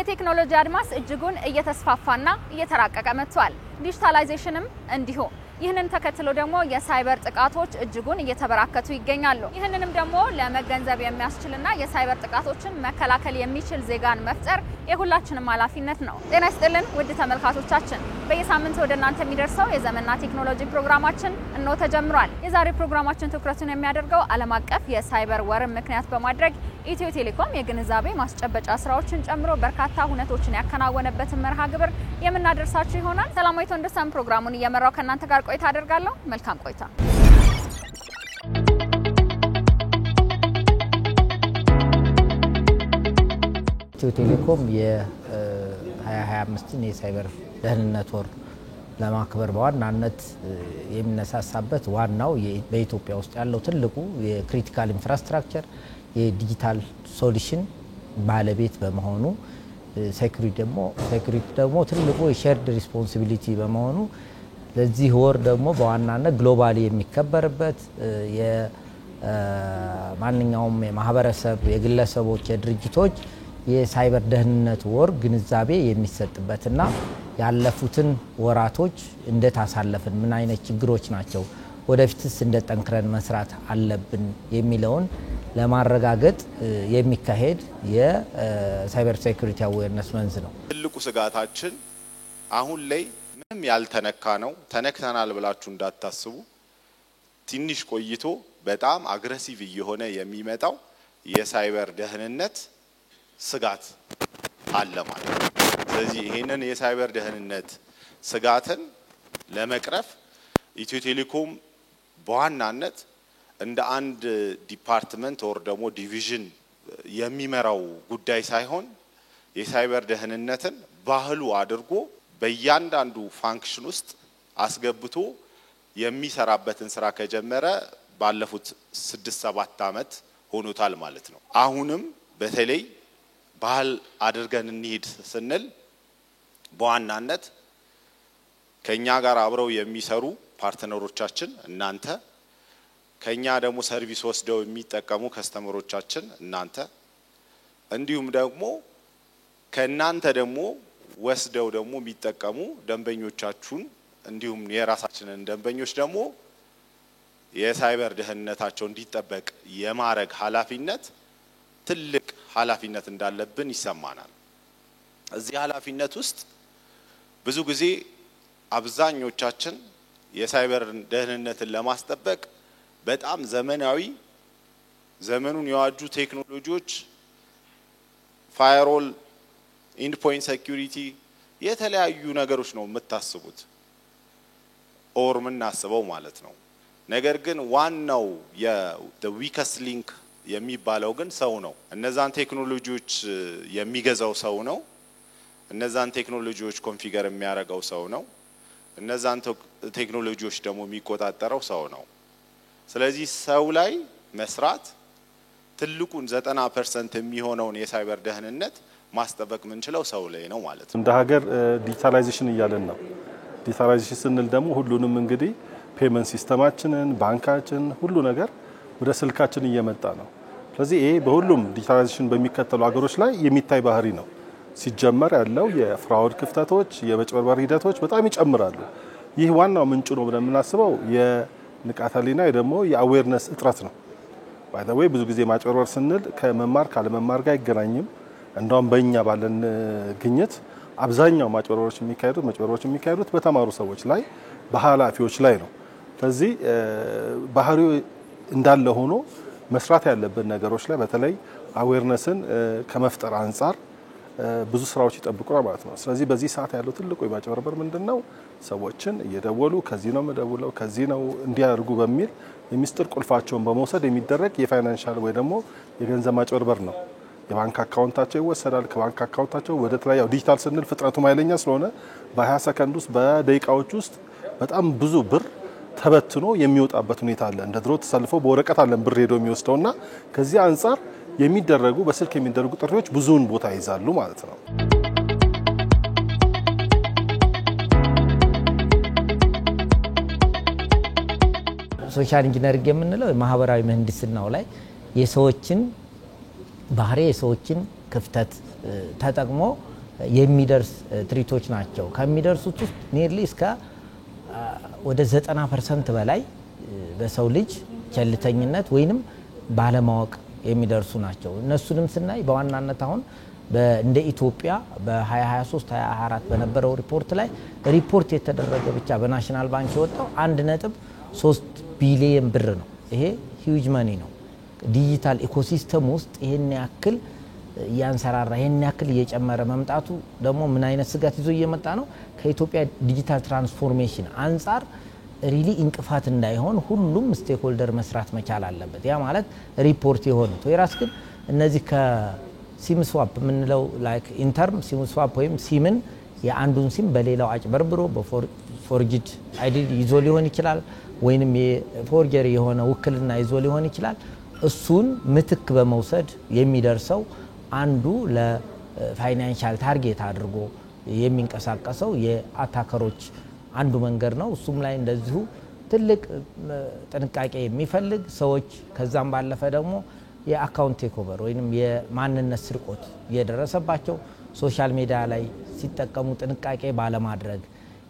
የቴክኖሎጂ አድማስ እጅጉን እየተስፋፋና እየተራቀቀ መጥቷል። ዲጂታላይዜሽንም እንዲሁ ይህንን ተከትሎ ደግሞ የሳይበር ጥቃቶች እጅጉን እየተበራከቱ ይገኛሉ። ይህንንም ደግሞ ለመገንዘብ የሚያስችልና የሳይበር ጥቃቶችን መከላከል የሚችል ዜጋን መፍጠር የሁላችንም ኃላፊነት ነው። ጤና ይስጥልን ውድ ተመልካቾቻችን፣ በየሳምንቱ ወደ እናንተ የሚደርሰው የዘመንና ቴክኖሎጂ ፕሮግራማችን እንሆ ተጀምሯል። የዛሬ ፕሮግራማችን ትኩረቱን የሚያደርገው ዓለም አቀፍ የሳይበር ወርን ምክንያት በማድረግ ኢትዮ ቴሌኮም የግንዛቤ ማስጨበጫ ስራዎችን ጨምሮ በርካታ ሁነቶችን ያከናወነበትን መርሃ ግብር የምናደርሳችሁ ይሆናል። ሰላማዊት ወንደሰን ፕሮግራሙን እየመራው ከእናንተ ጋር ቆይታ አደርጋለሁ። መልካም ቆይታ። ኢትዮ ቴሌኮም የ2025 የሳይበር ደህንነት ወር ለማክበር በዋናነት የሚነሳሳበት ዋናው በኢትዮጵያ ውስጥ ያለው ትልቁ የክሪቲካል ኢንፍራስትራክቸር የዲጂታል ሶሉሽን ባለቤት በመሆኑ ሴኩሪቲ ደግሞ ትልቁ የሼርድ ሪስፖንሲቢሊቲ በመሆኑ ለዚህ ወር ደግሞ በዋናነት ግሎባሊ የሚከበርበት የማንኛውም የማህበረሰብ የግለሰቦች የድርጅቶች የሳይበር ደህንነት ወር ግንዛቤ የሚሰጥበትና ያለፉትን ወራቶች እንደታሳለፈን ምን አይነት ችግሮች ናቸው ወደፊትስ እንደጠንክረን መስራት አለብን የሚለውን ለማረጋገጥ የሚካሄድ የሳይበር ሴኩሪቲ አዌርነስ መንዝ ነው። ትልቁ ስጋታችን አሁን ላይ ምንም ያልተነካ ነው። ተነክተናል ብላችሁ እንዳታስቡ። ትንሽ ቆይቶ በጣም አግሬሲቭ እየሆነ የሚመጣው የሳይበር ደህንነት ስጋት አለ ማለት ነው። ስለዚህ ይሄንን የሳይበር ደህንነት ስጋትን ለመቅረፍ ኢትዮ ቴሌኮም በዋናነት እንደ አንድ ዲፓርትመንት ወር ደግሞ ዲቪዥን የሚመራው ጉዳይ ሳይሆን የሳይበር ደህንነትን ባህሉ አድርጎ በእያንዳንዱ ፋንክሽን ውስጥ አስገብቶ የሚሰራበትን ስራ ከጀመረ ባለፉት 6-7 አመት ሆኖታል ማለት ነው። አሁንም በተለይ ባህል አድርገን እንሂድ ስንል በዋናነት ከኛ ጋር አብረው የሚሰሩ ፓርትነሮቻችን እናንተ፣ ከኛ ደግሞ ሰርቪስ ወስደው የሚጠቀሙ ከስተመሮቻችን እናንተ፣ እንዲሁም ደግሞ ከናንተ ደግሞ ወስደው ደግሞ የሚጠቀሙ ደንበኞቻችሁን እንዲሁም የራሳችንን ደንበኞች ደግሞ የሳይበር ደህንነታቸው እንዲጠበቅ የማረግ ኃላፊነት ትልቅ ኃላፊነት እንዳለብን ይሰማናል። እዚህ ኃላፊነት ውስጥ ብዙ ጊዜ አብዛኞቻችን የሳይበር ደህንነትን ለማስጠበቅ በጣም ዘመናዊ ዘመኑን የዋጁ ቴክኖሎጂዎች ፋየርዎል ኢንድ ፖይንት ሴኩሪቲ የተለያዩ ነገሮች ነው የምታስቡት ኦር ምናስበው ማለት ነው። ነገር ግን ዋናው the weakest link የሚባለው ግን ሰው ነው። እነዛን ቴክኖሎጂዎች የሚገዛው ሰው ነው። እነዛን ቴክኖሎጂዎች ኮንፊገር የሚያደርገው ሰው ነው። እነዛን ቴክኖሎጂዎች ደግሞ የሚቆጣጠረው ሰው ነው። ስለዚህ ሰው ላይ መስራት ትልቁን 90% የሚሆነውን የሳይበር ደህንነት ማስጠበቅ ምንችለው ሰው ላይ ነው ማለት ነው። እንደ ሀገር ዲጂታላይዜሽን እያለን ነው። ዲጂታላይዜሽን ስንል ደግሞ ሁሉንም እንግዲህ ፔመንት ሲስተማችንን ባንካችን ሁሉ ነገር ወደ ስልካችን እየመጣ ነው። ስለዚህ ይሄ በሁሉም ዲጂታላይዜሽን በሚከተሉ ሀገሮች ላይ የሚታይ ባህሪ ነው። ሲጀመር ያለው የፍራውድ ክፍተቶች የመጭበርበር ሂደቶች በጣም ይጨምራሉ። ይህ ዋናው ምንጩ ነው ብለን የምናስበው የንቃተ ህሊና ደግሞ የአዌርነስ እጥረት ነው። ባይ ዘ ዌይ ብዙ ጊዜ ማጭበርበር ስንል ከመማር ካለመማር ጋር አይገናኝም። እንደውም በእኛ ባለን ግኝት አብዛኛው ማጭበርበሮች የሚካሄዱት በተማሩ ሰዎች ላይ በኃላፊዎች ላይ ነው። ስለዚህ ባህሪው እንዳለ ሆኖ መስራት ያለበት ነገሮች ላይ በተለይ አዌርነስን ከመፍጠር አንፃር ብዙ ስራዎች ይጠብቁናል ማለት ነው። ስለዚህ በዚህ ሰዓት ያለው ትልቁ የማጭበርበር ምንድነው? ሰዎችን እየደወሉ ከዚህ ነው መደውለው ከዚህ ነው እንዲያርጉ በሚል የሚስጥር ቁልፋቸውን በመውሰድ የሚደረግ የፋይናንሻል ወይ ደግሞ የገንዘብ ማጭበርበር ነው። የባንክ አካውንታቸው ይወሰዳል። ከባንክ አካውንታቸው ወደ ተለያዩ ዲጂታል ስንል ፍጥረቱ ማይለኛ ስለሆነ በ20 ሰከንድ ውስጥ በደቂቃዎች ውስጥ በጣም ብዙ ብር ተበትኖ የሚወጣበት ሁኔታ አለ። እንደ ድሮ ተሰልፎ በወረቀት አለን ብር ሄዶ የሚወስደውና ከዚህ አንፃር የሚደረጉ በስልክ የሚደረጉ ጥሪዎች ብዙውን ቦታ ይዛሉ ማለት ነው። ሶሻል ኢንጂነሪንግ የምንለው ማህበራዊ ምህንድስናው ላይ የሰዎችን ባህሪ የሰዎችን ክፍተት ተጠቅሞ የሚደርስ ትሪቶች ናቸው። ከሚደርሱት ውስጥ ኒርሊ እስከ ወደ 90% በላይ በሰው ልጅ ቸልተኝነት ወይንም ባለማወቅ የሚደርሱ ናቸው። እነሱንም ስናይ በዋናነት አሁን እንደ ኢትዮጵያ በ2023 2024 በነበረው ሪፖርት ላይ ሪፖርት የተደረገ ብቻ በናሽናል ባንክ የወጣው 1.3 ቢሊዮን ብር ነው። ይሄ ሂውጅ ማኒ ነው። ዲጂታል ኢኮሲስተም ውስጥ ይሄን ያክል ያንሰራራ ይሄን ያክል እየጨመረ መምጣቱ ደግሞ ምን አይነት ስጋት ይዞ እየመጣ ነው? ከኢትዮጵያ ዲጂታል ትራንስፎርሜሽን አንፃር ሪሊ እንቅፋት እንዳይሆን ሁሉም ስቴክሆልደር መስራት መቻል አለበት። ያ ማለት ሪፖርት የሆኑት ወይራስ ግን እነዚህ ከሲም ስዋፕ ምንለው ላይክ ኢንተርም ሲም ስዋፕ ወይም ሲምን የአንዱን ሲም በሌላው አጭበርብሮ በፎርጅድ አይዲ ይዞ ሊሆን ይችላል ወይንም የፎርጀሪ የሆነ ውክልና ይዞ ሊሆን ይችላል። እሱን ምትክ በመውሰድ የሚደርሰው አንዱ ለፋይናንሻል ታርጌት አድርጎ የሚንቀሳቀሰው የአታከሮች አንዱ መንገድ ነው። እሱም ላይ እንደዚሁ ትልቅ ጥንቃቄ የሚፈልግ ሰዎች ከዛም ባለፈ ደግሞ የአካውንት ቴክኦቨር ወይንም የማንነት ስርቆት እየደረሰባቸው ሶሻል ሚዲያ ላይ ሲጠቀሙ ጥንቃቄ ባለማድረግ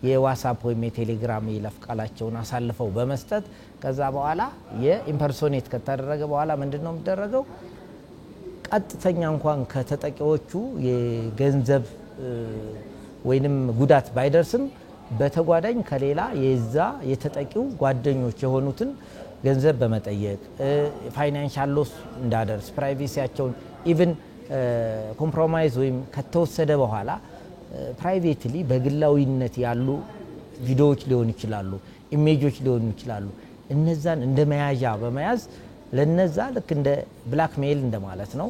የዋትስአፕ ወይም የቴሌግራም ይለፍ ቃላቸውን አሳልፈው በመስጠት ከዛ በኋላ የኢምፐርሶኔት ከተደረገ በኋላ ምንድነው የሚደረገው? ቀጥተኛ እንኳን ከተጠቂዎቹ የገንዘብ ወይንም ጉዳት ባይደርስም በተጓዳኝ ከሌላ የዛ የተጠቂው ጓደኞች የሆኑትን ገንዘብ በመጠየቅ ፋይናንሻል ሎስ እንዳደርስ ፕራይቬሲያቸውን ኢቭን ኮምፕሮማይዝ ወይም ከተወሰደ በኋላ ፕራይቬትሊ በግላዊነት ያሉ ቪዲዮዎች ሊሆኑ ይችላሉ፣ ኢሜጆች ሊሆኑ ይችላሉ። እነዛን እንደ መያዣ በመያዝ ለነዛ ልክ እንደ ብላክ ሜል እንደማለት ነው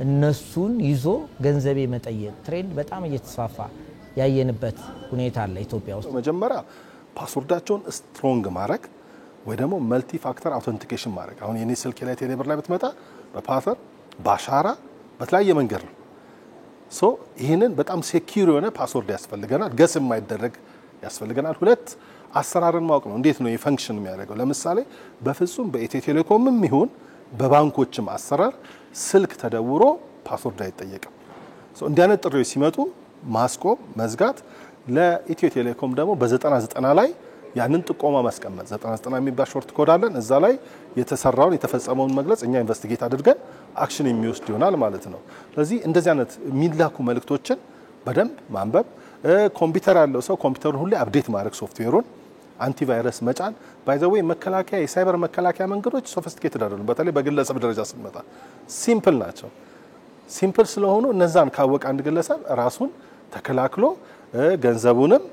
እነሱን ይዞ ገንዘብ የመጠየቅ ትሬንድ በጣም እየተስፋፋ ያየንበት ሁኔታ አለ ኢትዮጵያ ውስጥ። መጀመሪያ ፓስወርዳቸውን ስትሮንግ ማድረግ ወይ ደግሞ መልቲ ፋክተር አውተንቲኬሽን ማድረግ። አሁን የኔ ስልክ ላይ ቴሌብር ላይ ብትመጣ በፓተር በአሻራ በተለያየ መንገድ ነው። ሶ ይሄንን በጣም ሴኩር የሆነ ፓስወርድ ያስፈልገናል። ገስ የማይደረግ ያስፈልገናል። ሁለት አሰራርን ማወቅ ነው። እንዴት ነው የፈንክሽን የሚያደርገው? ለምሳሌ በፍጹም በኢትዮ ቴሌኮምም ይሁን በባንኮችም አሰራር ስልክ ተደውሮ ፓስወርድ አይጠየቅም። ሶ እንዲያነት ጥሪዎች ሲመጡ ማስቆም መዝጋት። ለኢትዮ ቴሌኮም ደግሞ በ9090 ላይ ያንን ጥቆማ ማስቀመጥ 9090 የሚባል ሾርት ኮድ አለን። እዛ ላይ የተሰራውን የተፈጸመውን መግለጽ እኛ ኢንቨስቲጌት አድርገን አክሽን የሚወስድ ይሆናል ማለት ነው። ስለዚህ እንደዚህ አይነት የሚላኩ መልእክቶችን በደንብ ማንበብ፣ ኮምፒውተር ያለው ሰው ኮምፒውተሩን ሁሌ አፕዴት ማድረግ፣ ሶፍትዌሩን አንቲቫይረስ መጫን። ባይ ዘ ዌይ መከላከያ የሳይበር መከላከያ መንገዶች ሶፊስቲኬትድ አይደሉም። በተለይ በግለሰብ ደረጃ ስንመጣ ሲምፕል ናቸው። ሲምፕል ስለሆኑ እነዛን ካወቀ አንድ ግለሰብ ራሱን ተከላክሎ ገንዘቡንም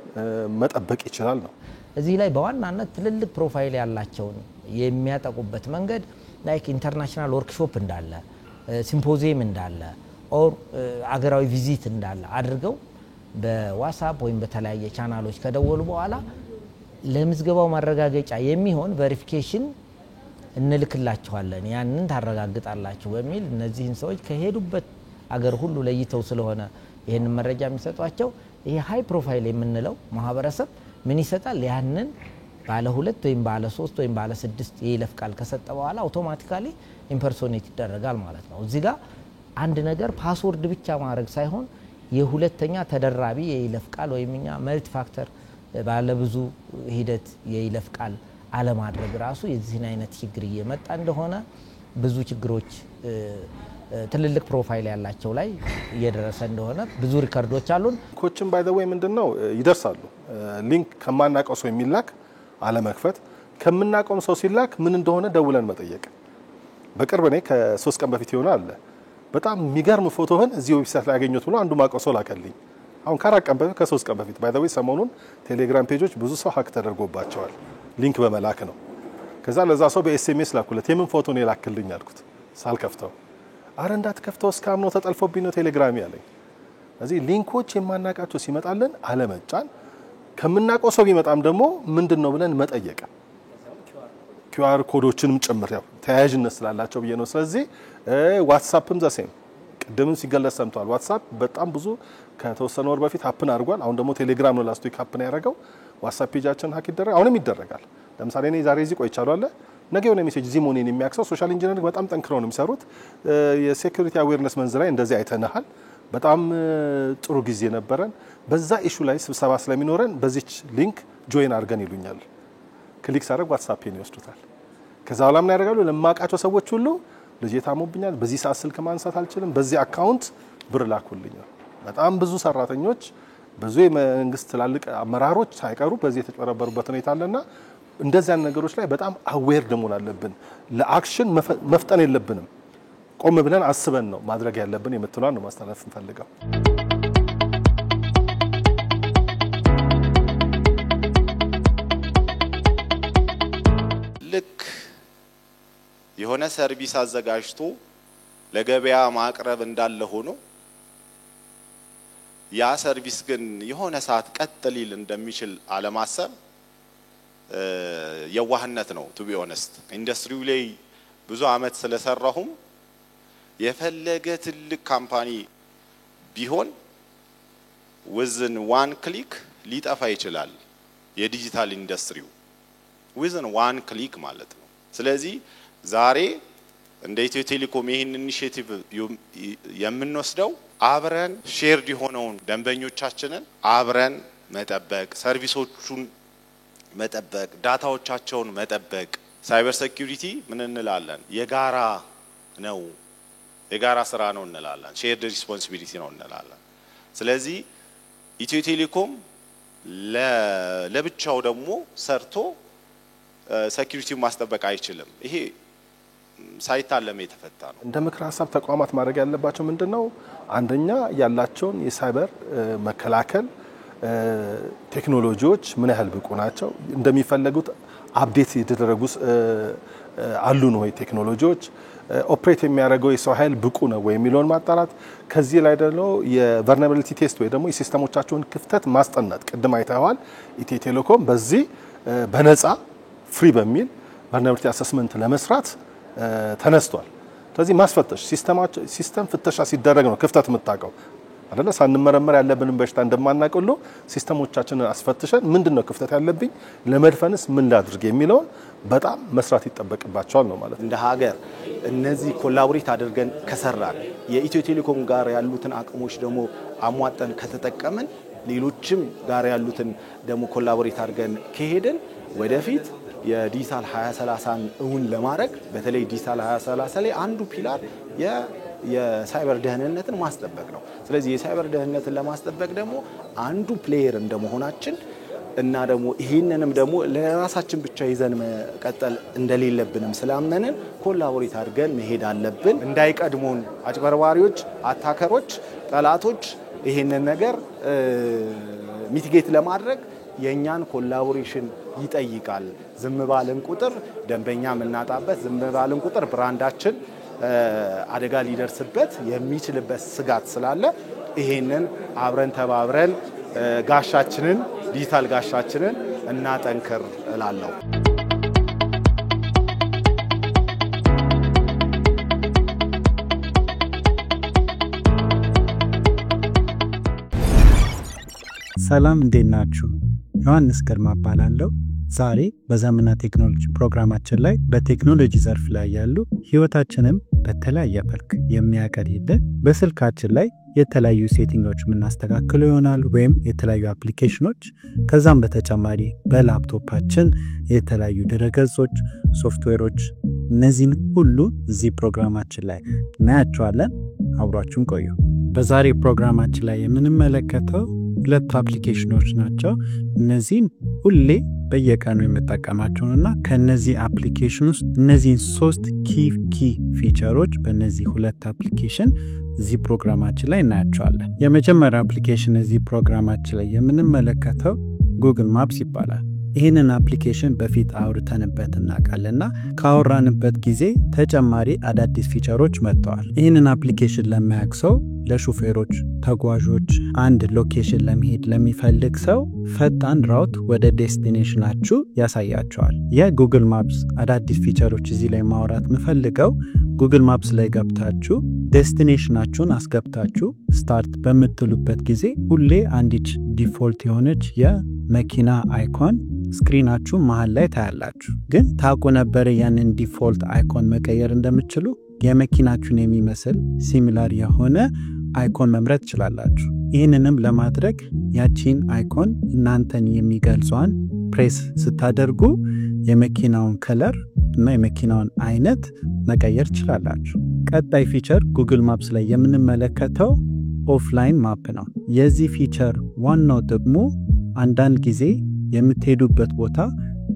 መጠበቅ ይችላል ነው። እዚህ ላይ በዋናነት ትልልቅ ፕሮፋይል ያላቸውን የሚያጠቁበት መንገድ ላይክ ኢንተርናሽናል ወርክሾፕ እንዳለ ሲምፖዚየም እንዳለ ኦር አገራዊ ቪዚት እንዳለ አድርገው በዋትስአፕ ወይም በተለያየ ቻናሎች ከደወሉ በኋላ ለምዝገባው ማረጋገጫ የሚሆን ቬሪፊኬሽን እንልክላችኋለን ያንን ታረጋግጣላችሁ በሚል እነዚህን ሰዎች ከሄዱበት አገር ሁሉ ለይተው ስለሆነ ይሄን መረጃ የሚሰጧቸው ይሄ ሃይ ፕሮፋይል የምንለው ማህበረሰብ ምን ይሰጣል? ያንን ባለ 2 ወይም ባለ 3 ወይም ባለ 6 የይለፍ ቃል ከሰጠ በኋላ አውቶማቲካሊ ኢምፐርሶኔት ይደረጋል ማለት ነው። እዚህ ጋር አንድ ነገር ፓስወርድ ብቻ ማድረግ ሳይሆን የሁለተኛ ተደራቢ የይለፍ ቃል ወይም እኛ መልቲ ፋክተር ባለ ብዙ ሂደት የይለፍ ቃል አለማድረግ ራሱ የዚህን አይነት ችግር እየመጣ እንደሆነ ብዙ ችግሮች ትልልቅ ፕሮፋይል ያላቸው ላይ እየደረሰ እንደሆነ ብዙ ሪከርዶች አሉን። ኮችን ባይ ዘ ዌይ ምንድነው ይደርሳሉ። ሊንክ ከማናቀው ሰው የሚላክ አለመክፈት፣ ከምናቀው ሰው ሲላክ ምን እንደሆነ ደውለን መጠየቅ። በቅርብ እኔ ከ3 ቀን በፊት ይሆናል አለ በጣም የሚገርም ፎቶህን እዚህ ዌብሳይት ላይ ያገኘሁት ብሎ አንዱ ማቀው ሰው ላከልኝ። አሁን ከ4 ቀን በፊት ከ3 ቀን በፊት ባይ ዘ ዌይ ሰሞኑን ቴሌግራም ፔጆች ብዙ ሰው ሀክ ተደርጎባቸዋል። ሊንክ በመላክ ነው። ከዛ ለዛ ሰው በኤስኤምኤስ ላኩለት። የምን ፎቶ ነው የላክልኝ አልኩት ሳልከፍተው። አረ እንዳትከፍተው እስካም ነው ተጠልፎብኝ ነው ቴሌግራም ያለኝ። ስለዚህ ሊንኮች የማናቃቸው ሲመጣልን አለመጫን፣ ከምናቀው ሰው ቢመጣም ደግሞ ምንድነው ብለን መጠየቅ። ኪውአር ኮዶችንም ጭምር ያው ተያያዥነት ስላላቸው ብዬ ነው። ስለዚህ ዋትስአፕም ዘሴም ቅድምም ሲገለጽ ሰምቷል። ዋትስአፕ በጣም ብዙ ከተወሰነ ወር በፊት ሀፕን አድርጓል። አሁን ደግሞ ቴሌግራም ነው ላስት ዊክ ሀፕን ያደረገው። ዋትስአፕ ፔጃችን ሀክ ይደረጋል፣ አሁንም ይደረጋል። ለምሳሌ እኔ ዛሬ እዚህ ቆይቻለሁ አለ ነገ የሆነ ሜሴጅ እዚህ መሆኔን የሚያክሰው ሶሻል ኢንጂነሪንግ በጣም ጠንክረው ነው የሚሰሩት። የሴኩሪቲ አዌርነስ መንዝ ላይ እንደዚህ አይተናል። በጣም ጥሩ ጊዜ ነበረን በዛ ኢሹ ላይ ስብሰባ ስለሚኖረን በዚች ሊንክ ጆይን አድርገን ይሉኛል ክሊክ ሳደርግ ዋትስአፕን ይወስዱታል ከዛ በኋላ ምን ያደርጋሉ ለማቃቸው ሰዎች ሁሉ ልጄ ታሞብኛል በዚህ ሰዓት ስልክ ማንሳት አልችልም በዚህ አካውንት ብር ላኩልኛል በጣም ብዙ ሰራተኞች ብዙ የመንግስት ትላልቅ አመራሮች ሳይቀሩ በዚህ የተጨረበሩበት ሁኔታ አለና እንደዚያ ነገሮች ላይ በጣም አዌር ደሞን አለብን ለአክሽን መፍጠን የለብንም ቆም ብለን አስበን ነው ማድረግ ያለብን የምትሏን ነው ማስተላለፍ እንፈልጋው ልክ የሆነ ሰርቪስ አዘጋጅቶ ለገበያ ማቅረብ እንዳለ ሆኖ ያ ሰርቪስ ግን የሆነ ሰዓት ቀጥሊል እንደሚችል አለማሰብ የዋህነት ነው ቱ ቢ ኦነስት ኢንዱስትሪው ላይ ብዙ አመት ስለሰራሁም የፈለገ ትልቅ ካምፓኒ ቢሆን within one click ሊጠፋ ይችላል የዲጂታል ኢንዱስትሪው within one click ማለት ነው ስለዚህ ዛሬ እንደ ኢትዮ ቴሌኮም ይሄን ኢኒሺዬቲቭ የምንወስደው አብረን ሼርድ የሆነውን ደንበኞቻችንን አብረን መጠበቅ ሰርቪሶቹን መጠበቅ ዳታዎቻቸውን መጠበቅ ሳይበር ሴኩሪቲ ምን እንላለን የጋራ ነው የጋራ ስራ ነው እንላለን ሼርድ ሪስፖንሲቢሊቲ ነው እንላለን ስለዚህ ኢትዮ ቴሌኮም ለብቻው ደግሞ ሰርቶ ሴኩሪቲውን ማስጠበቅ አይችልም ይሄ ሳይታለም የተፈታ ነው እንደ ምክር ሐሳብ ተቋማት ማድረግ ያለባቸው ምንድነው አንደኛ ያላቸውን የሳይበር መከላከል ቴክኖሎጂዎች ምን ያህል ብቁ ናቸው እንደሚፈልጉት አፕዴት የተደረጉ አሉ ነው ቴክኖሎጂዎች ኦፕሬት የሚያደርገው የሰው ኃይል ብቁ ነው ወይ የሚለውን ማጣራት ከዚህ ላይ ደግሞ የቨልነራቢሊቲ ቴስት ወይ ደግሞ የሲስተሞቻቸውን ክፍተት ማስጠናት ቅድም አይተዋል ኢትዮ ቴሌኮም በዚህ በነፃ ፍሪ በሚል ቨልነራቢሊቲ አሰስመንት ለመስራት ተነስቷል ስለዚህ ማስፈተሽ ሲስተም ፍተሻ ሲደረግ ነው ክፍተት መጣቀው አይደለ ሳንመረመር ያለብንን በሽታ እንደማናቀሉ ሲስተሞቻችንን አስፈትሸን ምንድነው ክፍተት ያለብኝ ለመድፈንስ ምን ላድርግ የሚለው በጣም መስራት ይተበቅባቸዋል ነው ማለት እንደ ሀገር እነዚህ ኮላቦሬት አድርገን ከሰራን የኢትዮ ቴሌኮም ጋር ያሉትን አቅሞች ደግሞ አሟጠን ከተጠቀመን ሌሎችም ጋር ያሉትን ደግሞ ኮላቦሬት አድርገን ከሄድን ወደፊት የዲጂታል 2030ን እውን ለማድረግ በተለይ ዲጂታል 2030 ላይ አንዱ ፒላር የሳይበር ደህንነትን ማስጠበቅ ነው ስለዚህ የሳይበር ደህንነትን ለማስጠበቅ ደግሞ አንዱ ፕሌየር እንደመሆናችን እና ደግሞ ይሄንንም ደግሞ ለራሳችን ብቻ ይዘን መቀጠል እንደሌለብንም ስላመንን ኮላቦሬት አድርገን መሄድ አለብን እንዳይቀድሙን አጭበርባሪዎች አታከሮች ጠላቶች ይሄንን ነገር ሚቲጌት ለማድረግ የኛን ኮላቦሬሽን ይጠይቃል ዝም ባለን ቁጥር ደንበኛ ምናጣበት ዝም ባለን ቁጥር ብራንዳችን አደጋ ሊደርስበት የሚችልበት ስጋት ስላለ ይሄንን አብረን ተባብረን ጋሻችንን ዲጂታል ጋሻችንን እናጠንክር እላለሁ ሰላም እንዴት ናችሁ ዮሐንስ ግርማ እባላለሁ ዛሬ በዘመንና ቴክኖሎጂ ፕሮግራማችን ላይ በቴክኖሎጂ ዘርፍ ላይ ያሉ ህይወታችንን በተለያየ መልክ የሚያቀልልን በስልካችን ላይ የተለያዩ ሴቲንጎች ምናስተካክሉ ይሆናል ወይም የተለያዩ አፕሊኬሽኖች ከዛም በተጨማሪ በላፕቶፓችን የተለያዩ ድረገጾች ሶፍትዌሮች እነዚህን ሁሉ እዚህ ፕሮግራማችን ላይ እናያቸዋለን አብራችሁን ቆዩ በዛሬ ፕሮግራማችን ላይ የምንመለከተው ሁለት አፕሊኬሽኖች ናቸው እነዚህን ሁሌ በየቀኑ የምጠቀማቸውና ከነዚህ አፕሊኬሽን ውስጥ እነዚህን ሶስት ኪ ፊቸሮች በእነዚህ ሁለት አፕሊኬሽን እዚህ ፕሮግራማችን ላይ እናያቸዋለን የመጀመሪያው አፕሊኬሽን እዚህ ፕሮግራማችን ላይ የምንመለከተው ጉግል ማፕስ ይባላል ይህንን አፕሊኬሽን በፊት አውርተንበት እናውቃለንና ካወራንበት ጊዜ ተጨማሪ አዳዲስ ፊቸሮች መጥተዋል ይህንን አፕሊኬሽን ለማያውቅ ለሹፌሮች ተጓዦች አንድ ሎኬሽን ለመሄድ ለሚፈልግ ሰው ፈጣን ራውት ወደ ዴስቲኔሽናችሁ ያሳያቸዋል የጉግል ማፕስ አዳዲስ ፊቸሮች እዚህ ላይ ማውራት ምፈልገው ጉግል ማፕስ ላይ ገብታችሁ ዴስቲኔሽናችሁን አስገብታችሁ ስታርት በምትሉበት ጊዜ ሁሌ አንዲች ዲፎልት የሆነች የመኪና አይኮን ስክሪናችሁ መሃል ላይ ታያላችሁ ግን ታውቁ ነበር ያንን ዲፎልት አይኮን መቀየር እንደምትችሉ የመኪናችሁን የሚመስል ሲሚላር የሆነ አይኮን መምረጥ ትችላላችሁ። ይህንንም ለማድረግ ያቺን አይኮን እናንተን የሚገልጿን ፕሬስ ስታደርጉ የመኪናውን ከለር እና የመኪናውን አይነት መቀየር ትችላላችሁ። ቀጣይ ፊቸር ጉግል ማፕስ ላይ የምንመለከተው ኦፍላይን ማፕ ነው። የዚህ ፊቸር ዋናው ጥቅሙ አንዳንድ ጊዜ የምትሄዱበት ቦታ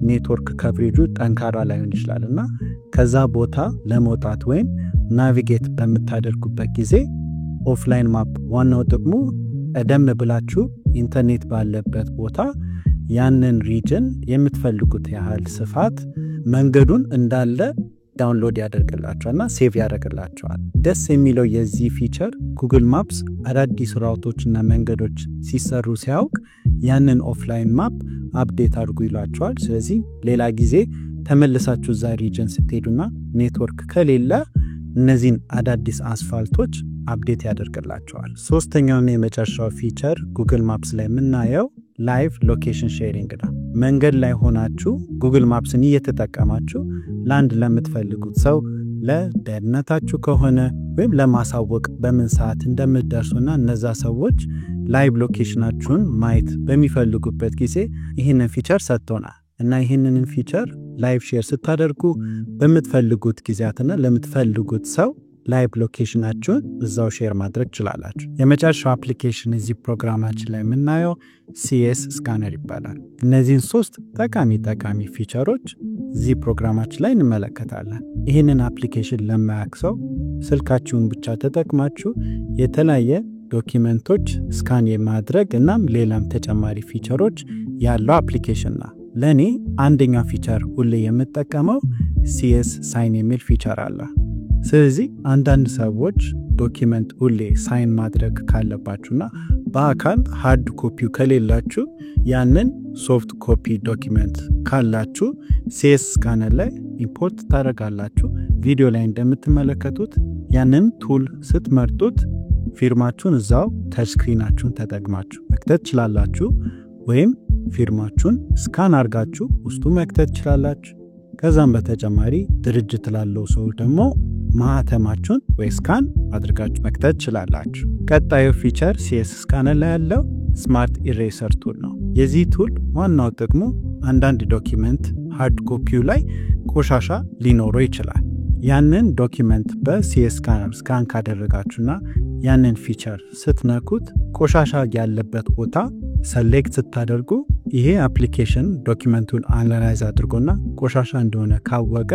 ኔትወርክ ከቨሬጁ ጠንካራ ላይሆን ይችላል እና ከዛ ቦታ ለመውጣት ወይም ናቪጌት በምታደርጉበት ጊዜ ኦፍላይን ማፕ ዋናው ጥቅሙ ቀደም ብላችሁ ኢንተርኔት ባለበት ቦታ ያንን ሪጅን የምትፈልጉት ያህል ስፋት መንገዱን እንዳለ ዳውንሎድ ያደርግላችኋልና ሴቭ ያደርግላችኋል። ደስ የሚለው የዚህ ፊቸር ጉግል ማፕስ አዳዲስ ራውቶችና መንገዶች ሲሰሩ ሲያውቅ ያንን ኦፍላይን ማፕ አፕዴት አድርጉ ይላችኋል። ስለዚህ ሌላ ጊዜ ተመልሳችሁ እዛ ሪጅን ስትሄዱና ኔትወርክ ከሌለ እነዚህን አዳዲስ አስፋልቶች አፕዴት ያደርግላችኋል። ሶስተኛውና የመጨረሻው ፊቸር ጉግል ማፕስ ላይ የምናየው ላይቭ ሎኬሽን ሼሪንግ ነው። መንገድ ላይ ሆናችሁ ጉግል ማፕስን እየተጠቀማችሁ ላንድ ለምትፈልጉት ሰው ለደህንነታችሁ ከሆነ ወይም ለማሳወቅ በምን ሰዓት እንደምትደርሱና እነዛ ሰዎች ላይቭ ሎኬሽናችሁን ማየት በሚፈልጉበት ጊዜ ይህንን ፊቸር ሰጥቶናል እና ይህንን ፊቸር ላይቭ ሼር ስታደርጉ በምትፈልጉት ጊዜያትና ለምትፈልጉት ሰው ላይቭ ሎኬሽናችሁን እዛው ሼር ማድረግ ትችላላችሁ። የመጨረሻው አፕሊኬሽን እዚህ ፕሮግራማችን ላይ የምናየው CS ስካነር ይባላል። እነዚህን 3 ጠቃሚ ፊቸሮች እዚህ ፕሮግራማችን ላይ እንመለከታለን። ይህንን አፕሊኬሽን ለማያውቅ ሰው ስልካችሁን ብቻ ተጠቅማችሁ የተለያየ ዶኪመንቶች ስካን የማድረግ እናም ሌላም ተጨማሪ ፊቸሮች ያለው አፕሊኬሽን ነው። ለኔ አንደኛ ፊቸር ሁሌ የምጠቀመው CS ሳይን የሚል ፊቸር አለ። ስለዚህ አንዳንድ ሰዎች ዶኪመንት ሁሌ ሳይን ማድረግ ካለባችሁና በአካል ሃርድ ኮፒው ከሌላችሁ ያንን ሶፍት ኮፒ ዶኪመንት ካላችሁ CS ስካነር ላይ ኢምፖርት ታደርጋላችሁ። ቪዲዮ ላይ እንደምትመለከቱት ያንን ቱል ስትመርጡት ፊርማችሁን እዛው ተች ስክሪናችሁን ተጠቅማችሁ መክተት ትችላላችሁ ወይም ፊርማችሁን ስካን አድርጋችሁ ውስጡ መክተት ትችላላችሁ። ከዛም በተጨማሪ ድርጅት ላለው ሰው ደግሞ ማህተማችሁን ወይ ስካን አድርጋችሁ መክተት ትችላላችሁ። ቀጣዩ ፊቸር CS ስካነር ላይ ያለው ስማርት ኢሬሰር ቱል ነው። የዚህ ቱል ዋናው ጥቅሙ አንዳንድ ዶኪመንት ሃርድ ኮፒው ላይ ቆሻሻ ሊኖረው ይችላል። ያንን ዶኪመንት በCS ስካነር ስካን ካደረጋችሁና ያንን ፊቸር ስትነኩት ቆሻሻ ያለበት ቦታ ሰሌክት ስታደርጉ ይሄ አፕሊኬሽን ዶኪመንቱን አናላይዝ አድርጎና ቆሻሻ እንደሆነ ካወቀ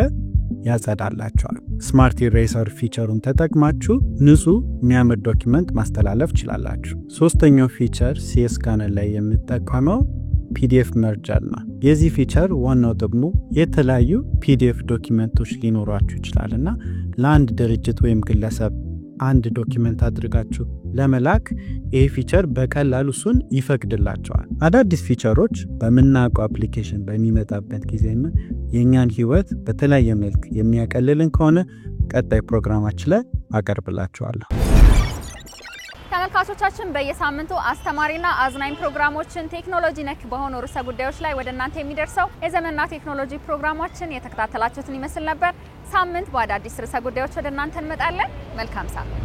ያጸዳላችኋል። ስማርት ኢሬሰር ፊቸሩን ተጠቅማችሁ ንጹህ የሚያምር ዶኪመንት ማስተላለፍ ትችላላችሁ። ሶስተኛው ፊቸር CS ስካነር ላይ የምትጠቀመው PDF መርጀር ነው። የዚህ ፊቸር ዋናው ጥቅሙ የተለያዩ PDF ዶኪመንቶች ሊኖራችሁ ይችላልና ለአንድ ድርጅት ወይም ግለሰብ አንድ ዶኪመንት አድርጋችሁ ለመላክ ይሄ ፊቸር በቀላሉ እሱን ይፈቅድላቸዋል። አዳዲስ ፊቸሮች በምናውቀው አፕሊኬሽን በሚመጣበት ጊዜም የኛን ህይወት በተለያየ መልክ የሚያቀልልን ከሆነ ቀጣይ ፕሮግራማችን ላይ አቀርብላችኋለሁ። ተመልካቾቻችን በየሳምንቱ አስተማሪና አዝናኝ ፕሮግራሞችን ቴክኖሎጂ ነክ በሆኑ ርዕሰ ጉዳዮች ላይ ወደ እናንተ የሚደርሰው የዘመንና ቴክኖሎጂ ፕሮግራማችን የተከታተላችሁትን ይመስል ነበር። ሳምንት በአዳዲስ ርዕሰ ጉዳዮች ወደ እናንተ እንመጣለን። መልካም ሳምንት።